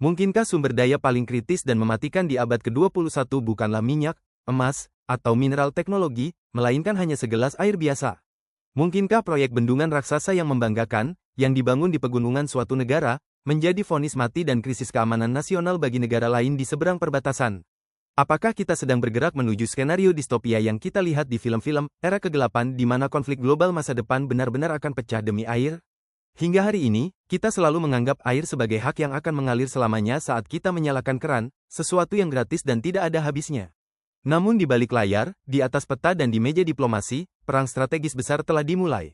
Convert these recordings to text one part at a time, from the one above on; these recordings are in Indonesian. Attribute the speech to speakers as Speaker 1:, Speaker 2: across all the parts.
Speaker 1: Mungkinkah sumber daya paling kritis dan mematikan di abad ke-21 bukanlah minyak, emas, atau mineral teknologi, melainkan hanya segelas air biasa? Mungkinkah proyek bendungan raksasa yang membanggakan, yang dibangun di pegunungan suatu negara, menjadi vonis mati dan krisis keamanan nasional bagi negara lain di seberang perbatasan? Apakah kita sedang bergerak menuju skenario distopia yang kita lihat di film-film era kegelapan di mana konflik global masa depan benar-benar akan pecah demi air? Hingga hari ini, kita selalu menganggap air sebagai hak yang akan mengalir selamanya saat kita menyalakan keran, sesuatu yang gratis dan tidak ada habisnya. Namun di balik layar, di atas peta dan di meja diplomasi, perang strategis besar telah dimulai.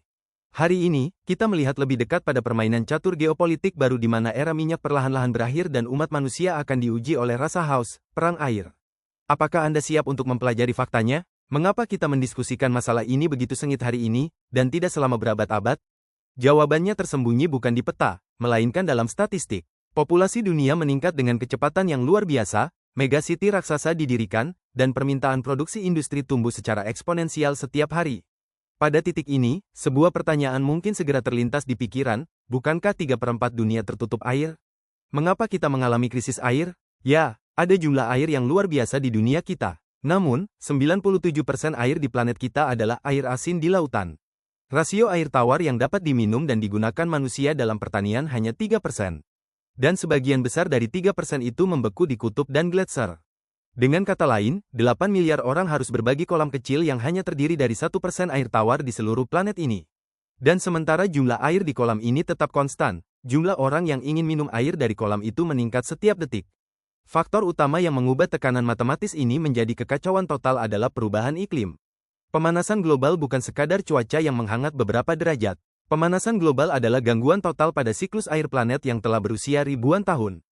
Speaker 1: Hari ini, kita melihat lebih dekat pada permainan catur geopolitik baru di mana era minyak perlahan-lahan berakhir dan umat manusia akan diuji oleh rasa haus, perang air. Apakah Anda siap untuk mempelajari faktanya? Mengapa kita mendiskusikan masalah ini begitu sengit hari ini, dan tidak selama berabad-abad? Jawabannya tersembunyi bukan di peta, melainkan dalam statistik. Populasi dunia meningkat dengan kecepatan yang luar biasa, megacity raksasa didirikan, dan permintaan produksi industri tumbuh secara eksponensial setiap hari. Pada titik ini, sebuah pertanyaan mungkin segera terlintas di pikiran, bukankah 3/4 dunia tertutup air? Mengapa kita mengalami krisis air? Ya, ada jumlah air yang luar biasa di dunia kita. Namun, 97% air di planet kita adalah air asin di lautan. Rasio air tawar yang dapat diminum dan digunakan manusia dalam pertanian hanya 3%. Dan sebagian besar dari 3% itu membeku di kutub dan gletser. Dengan kata lain, 8 miliar orang harus berbagi kolam kecil yang hanya terdiri dari 1% air tawar di seluruh planet ini. Dan sementara jumlah air di kolam ini tetap konstan, jumlah orang yang ingin minum air dari kolam itu meningkat setiap detik. Faktor utama yang mengubah tekanan matematis ini menjadi kekacauan total adalah perubahan iklim. Pemanasan global bukan sekadar cuaca yang menghangat beberapa derajat. Pemanasan global adalah gangguan total pada siklus air planet yang telah berusia ribuan tahun.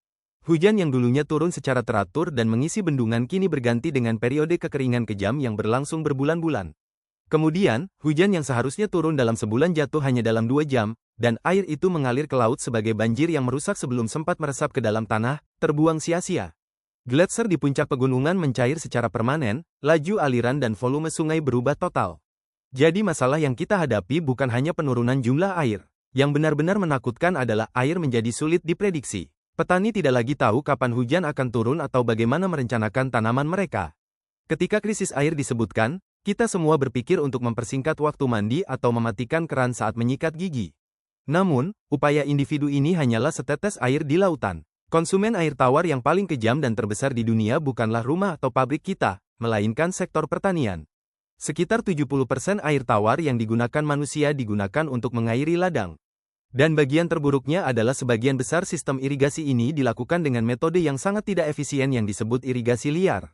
Speaker 1: Hujan yang dulunya turun secara teratur dan mengisi bendungan kini berganti dengan periode kekeringan kejam yang berlangsung berbulan-bulan. Kemudian, hujan yang seharusnya turun dalam sebulan jatuh hanya dalam 2 jam, dan air itu mengalir ke laut sebagai banjir yang merusak sebelum sempat meresap ke dalam tanah, terbuang sia-sia. Gletser di puncak pegunungan mencair secara permanen, laju aliran dan volume sungai berubah total. Jadi masalah yang kita hadapi bukan hanya penurunan jumlah air. Yang benar-benar menakutkan adalah air menjadi sulit diprediksi. Petani tidak lagi tahu kapan hujan akan turun atau bagaimana merencanakan tanaman mereka. Ketika krisis air disebutkan, kita semua berpikir untuk mempersingkat waktu mandi atau mematikan keran saat menyikat gigi. Namun, upaya individu ini hanyalah setetes air di lautan. Konsumen air tawar yang paling kejam dan terbesar di dunia bukanlah rumah atau pabrik kita, melainkan sektor pertanian. Sekitar 70% air tawar yang digunakan manusia digunakan untuk mengairi ladang. Dan bagian terburuknya adalah sebagian besar sistem irigasi ini dilakukan dengan metode yang sangat tidak efisien yang disebut irigasi liar.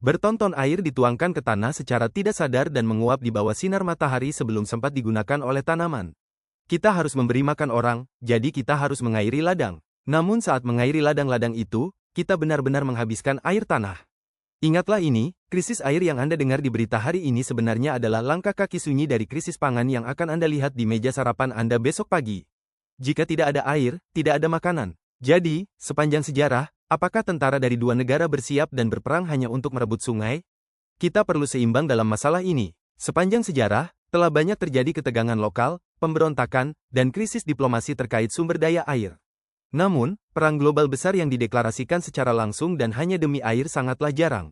Speaker 1: Bertonton air dituangkan ke tanah secara tidak sadar dan menguap di bawah sinar matahari sebelum sempat digunakan oleh tanaman. Kita harus memberi makan orang, jadi kita harus mengairi ladang. Namun saat mengairi ladang-ladang itu, kita benar-benar menghabiskan air tanah. Ingatlah ini, krisis air yang Anda dengar di berita hari ini sebenarnya adalah langkah kaki sunyi dari krisis pangan yang akan Anda lihat di meja sarapan Anda besok pagi. Jika tidak ada air, tidak ada makanan. Jadi, sepanjang sejarah, apakah tentara dari 2 negara bersiap dan berperang hanya untuk merebut sungai? Kita perlu seimbang dalam masalah ini. Sepanjang sejarah, telah banyak terjadi ketegangan lokal, pemberontakan, dan krisis diplomasi terkait sumber daya air. Namun, perang global besar yang dideklarasikan secara langsung dan hanya demi air sangatlah jarang.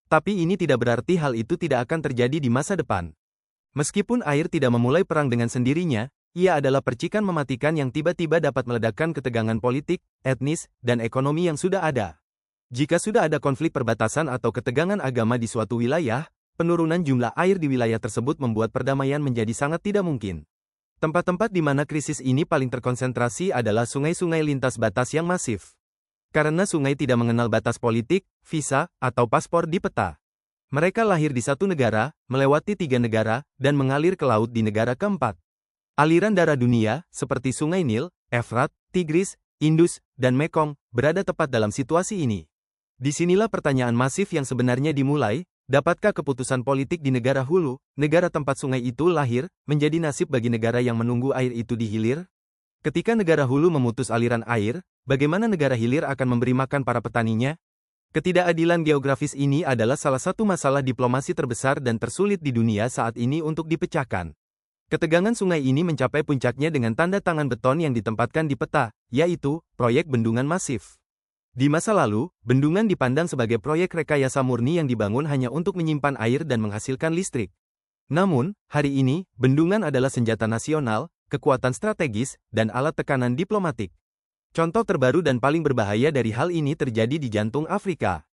Speaker 1: Tapi ini tidak berarti hal itu tidak akan terjadi di masa depan. Meskipun air tidak memulai perang dengan sendirinya, ia adalah percikan mematikan yang tiba-tiba dapat meledakkan ketegangan politik, etnis, dan ekonomi yang sudah ada. Jika sudah ada konflik perbatasan atau ketegangan agama di suatu wilayah, penurunan jumlah air di wilayah tersebut membuat perdamaian menjadi sangat tidak mungkin. Tempat-tempat di mana krisis ini paling terkonsentrasi adalah sungai-sungai lintas batas yang masif. Karena sungai tidak mengenal batas politik, visa, atau paspor di peta. Mereka lahir di satu negara, melewati 3 negara, dan mengalir ke laut di negara keempat. Aliran darah dunia, seperti sungai Nil, Efrat, Tigris, Indus, dan Mekong, berada tepat dalam situasi ini. Disinilah pertanyaan masif yang sebenarnya dimulai. Dapatkah keputusan politik di negara hulu, negara tempat sungai itu lahir, menjadi nasib bagi negara yang menunggu air itu dihilir? Ketika negara hulu memutus aliran air, bagaimana negara hilir akan memberi makan para petaninya? Ketidakadilan geografis ini adalah salah satu masalah diplomasi terbesar dan tersulit di dunia saat ini untuk dipecahkan. Ketegangan sungai ini mencapai puncaknya dengan tanda tangan beton yang ditempatkan di peta, yaitu proyek bendungan masif. Di masa lalu, bendungan dipandang sebagai proyek rekayasa murni yang dibangun hanya untuk menyimpan air dan menghasilkan listrik. Namun, hari ini, bendungan adalah senjata nasional, kekuatan strategis, dan alat tekanan diplomatik. Contoh terbaru dan paling berbahaya dari hal ini terjadi di jantung Afrika.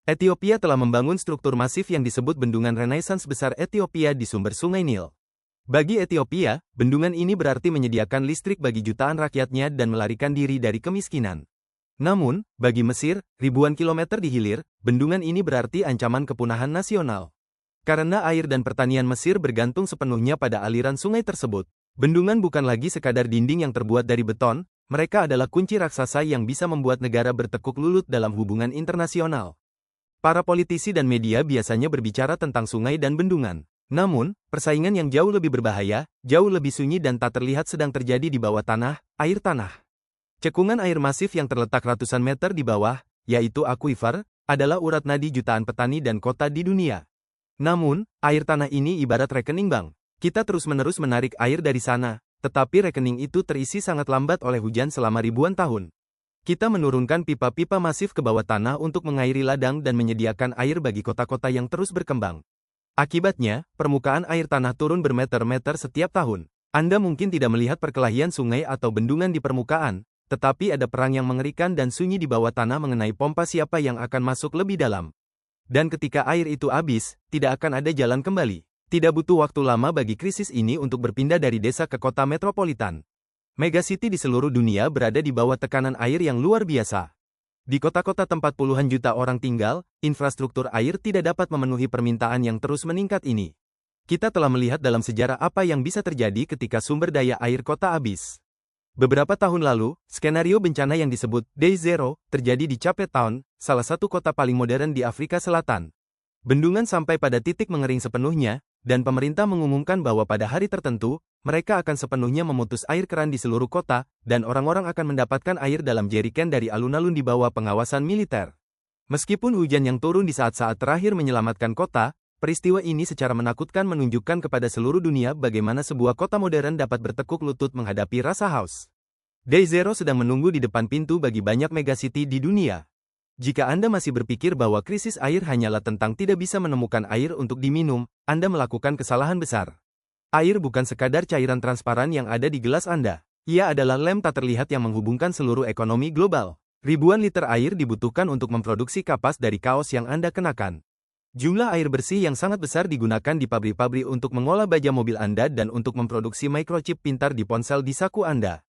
Speaker 1: Ethiopia telah membangun struktur masif yang disebut Bendungan Renaissance Besar Ethiopia di sumber Sungai Nil. Bagi Ethiopia, bendungan ini berarti menyediakan listrik bagi jutaan rakyatnya dan melarikan diri dari kemiskinan. Namun, bagi Mesir, ribuan kilometer di hilir, bendungan ini berarti ancaman kepunahan nasional. Karena air dan pertanian Mesir bergantung sepenuhnya pada aliran sungai tersebut, bendungan bukan lagi sekadar dinding yang terbuat dari beton, mereka adalah kunci raksasa yang bisa membuat negara bertekuk lutut dalam hubungan internasional. Para politisi dan media biasanya berbicara tentang sungai dan bendungan. Namun, persaingan yang jauh lebih berbahaya, jauh lebih sunyi dan tak terlihat sedang terjadi di bawah tanah, air tanah. Cekungan air masif yang terletak ratusan meter di bawah, yaitu akuifer, adalah urat nadi jutaan petani dan kota di dunia. Namun, air tanah ini ibarat rekening bank. Kita terus-menerus menarik air dari sana, tetapi rekening itu terisi sangat lambat oleh hujan selama ribuan tahun. Kita menurunkan pipa-pipa masif ke bawah tanah untuk mengairi ladang dan menyediakan air bagi kota-kota yang terus berkembang. Akibatnya, permukaan air tanah turun bermeter-meter setiap tahun. Anda mungkin tidak melihat perkelahian sungai atau bendungan di permukaan, tetapi ada perang yang mengerikan dan sunyi di bawah tanah mengenai pompa siapa yang akan masuk lebih dalam. Dan ketika air itu habis, tidak akan ada jalan kembali. Tidak butuh waktu lama bagi krisis ini untuk berpindah dari desa ke kota metropolitan. Megacity di seluruh dunia berada di bawah tekanan air yang luar biasa. Di kota-kota tempat puluhan juta orang tinggal, infrastruktur air tidak dapat memenuhi permintaan yang terus meningkat ini. Kita telah melihat dalam sejarah apa yang bisa terjadi ketika sumber daya air kota habis. Beberapa tahun lalu, skenario bencana yang disebut Day Zero terjadi di Cape Town, salah satu kota paling modern di Afrika Selatan. Bendungan sampai pada titik mengering sepenuhnya, dan pemerintah mengumumkan bahwa pada hari tertentu, mereka akan sepenuhnya memutus air keran di seluruh kota, dan orang-orang akan mendapatkan air dalam jeriken dari alun-alun di bawah pengawasan militer. Meskipun hujan yang turun di saat-saat terakhir menyelamatkan kota, peristiwa ini secara menakutkan menunjukkan kepada seluruh dunia bagaimana sebuah kota modern dapat bertekuk lutut menghadapi rasa haus. Day Zero sedang menunggu di depan pintu bagi banyak megacity di dunia. Jika Anda masih berpikir bahwa krisis air hanyalah tentang tidak bisa menemukan air untuk diminum, Anda melakukan kesalahan besar. Air bukan sekadar cairan transparan yang ada di gelas Anda. Ia adalah lem tak terlihat yang menghubungkan seluruh ekonomi global. Ribuan liter air dibutuhkan untuk memproduksi kapas dari kaos yang Anda kenakan. Jumlah air bersih yang sangat besar digunakan di pabrik-pabrik untuk mengolah baja mobil Anda dan untuk memproduksi microchip pintar di ponsel di saku Anda.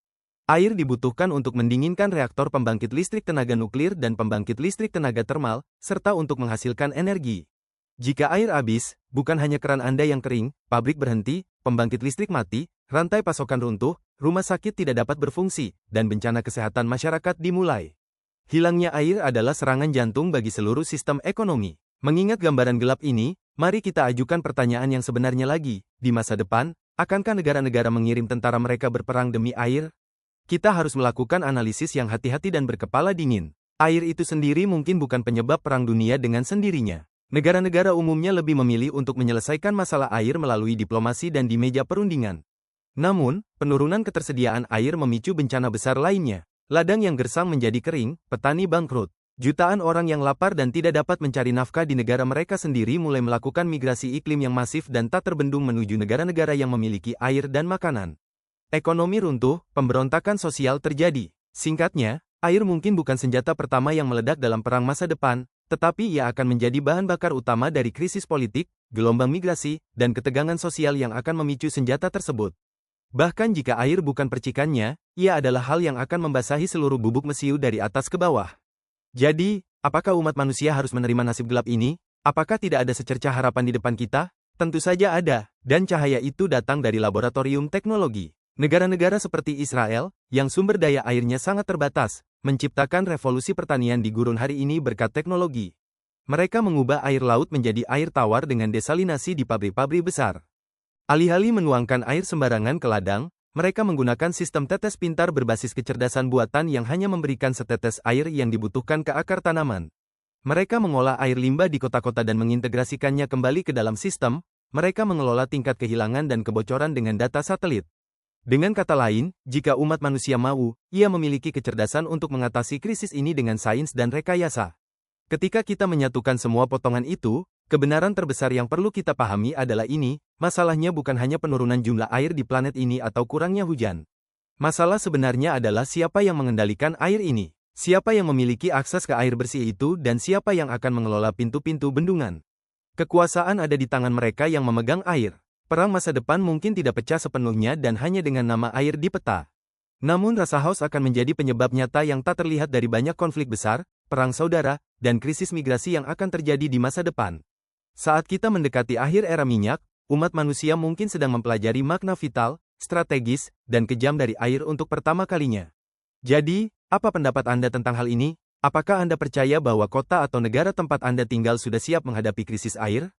Speaker 1: Air dibutuhkan untuk mendinginkan reaktor pembangkit listrik tenaga nuklir dan pembangkit listrik tenaga termal, serta untuk menghasilkan energi. Jika air habis, bukan hanya keran Anda yang kering, pabrik berhenti, pembangkit listrik mati, rantai pasokan runtuh, rumah sakit tidak dapat berfungsi, dan bencana kesehatan masyarakat dimulai. Hilangnya air adalah serangan jantung bagi seluruh sistem ekonomi. Mengingat gambaran gelap ini, mari kita ajukan pertanyaan yang sebenarnya lagi. Di masa depan, akankah negara-negara mengirim tentara mereka berperang demi air? Kita harus melakukan analisis yang hati-hati dan berkepala dingin. Air itu sendiri mungkin bukan penyebab perang dunia dengan sendirinya. Negara-negara umumnya lebih memilih untuk menyelesaikan masalah air melalui diplomasi dan di meja perundingan. Namun, penurunan ketersediaan air memicu bencana besar lainnya. Ladang yang gersang menjadi kering, petani bangkrut. Jutaan orang yang lapar dan tidak dapat mencari nafkah di negara mereka sendiri mulai melakukan migrasi iklim yang masif dan tak terbendung menuju negara-negara yang memiliki air dan makanan. Ekonomi runtuh, pemberontakan sosial terjadi. Singkatnya, air mungkin bukan senjata pertama yang meledak dalam perang masa depan, tetapi ia akan menjadi bahan bakar utama dari krisis politik, gelombang migrasi, dan ketegangan sosial yang akan memicu senjata tersebut. Bahkan jika air bukan percikannya, ia adalah hal yang akan membasahi seluruh bubuk mesiu dari atas ke bawah. Jadi, apakah umat manusia harus menerima nasib gelap ini? Apakah tidak ada secercah harapan di depan kita? Tentu saja ada, dan cahaya itu datang dari laboratorium teknologi. Negara-negara seperti Israel, yang sumber daya airnya sangat terbatas, menciptakan revolusi pertanian di gurun hari ini berkat teknologi. Mereka mengubah air laut menjadi air tawar dengan desalinasi di pabrik-pabrik besar. Alih-alih menuangkan air sembarangan ke ladang, mereka menggunakan sistem tetes pintar berbasis kecerdasan buatan yang hanya memberikan setetes air yang dibutuhkan ke akar tanaman. Mereka mengolah air limbah di kota-kota dan mengintegrasikannya kembali ke dalam sistem. Mereka mengelola tingkat kehilangan dan kebocoran dengan data satelit. Dengan kata lain, jika umat manusia mau, ia memiliki kecerdasan untuk mengatasi krisis ini dengan sains dan rekayasa. Ketika kita menyatukan semua potongan itu, kebenaran terbesar yang perlu kita pahami adalah ini, masalahnya bukan hanya penurunan jumlah air di planet ini atau kurangnya hujan. Masalah sebenarnya adalah siapa yang mengendalikan air ini. Siapa yang memiliki akses ke air bersih itu dan siapa yang akan mengelola pintu-pintu bendungan. Kekuasaan ada di tangan mereka yang memegang air. Perang masa depan mungkin tidak pecah sepenuhnya dan hanya dengan nama air di peta. Namun rasa haus akan menjadi penyebab nyata yang tak terlihat dari banyak konflik besar, perang saudara, dan krisis migrasi yang akan terjadi di masa depan. Saat kita mendekati akhir era minyak, umat manusia mungkin sedang mempelajari makna vital, strategis, dan kejam dari air untuk pertama kalinya. Jadi, apa pendapat Anda tentang hal ini? Apakah Anda percaya bahwa kota atau negara tempat Anda tinggal sudah siap menghadapi krisis air?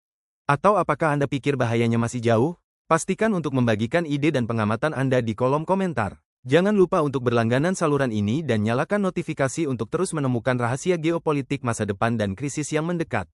Speaker 1: Atau apakah Anda pikir bahayanya masih jauh? Pastikan untuk membagikan ide dan pengamatan Anda di kolom komentar. Jangan lupa untuk berlangganan saluran ini dan nyalakan notifikasi untuk terus menemukan rahasia geopolitik masa depan dan krisis yang mendekat.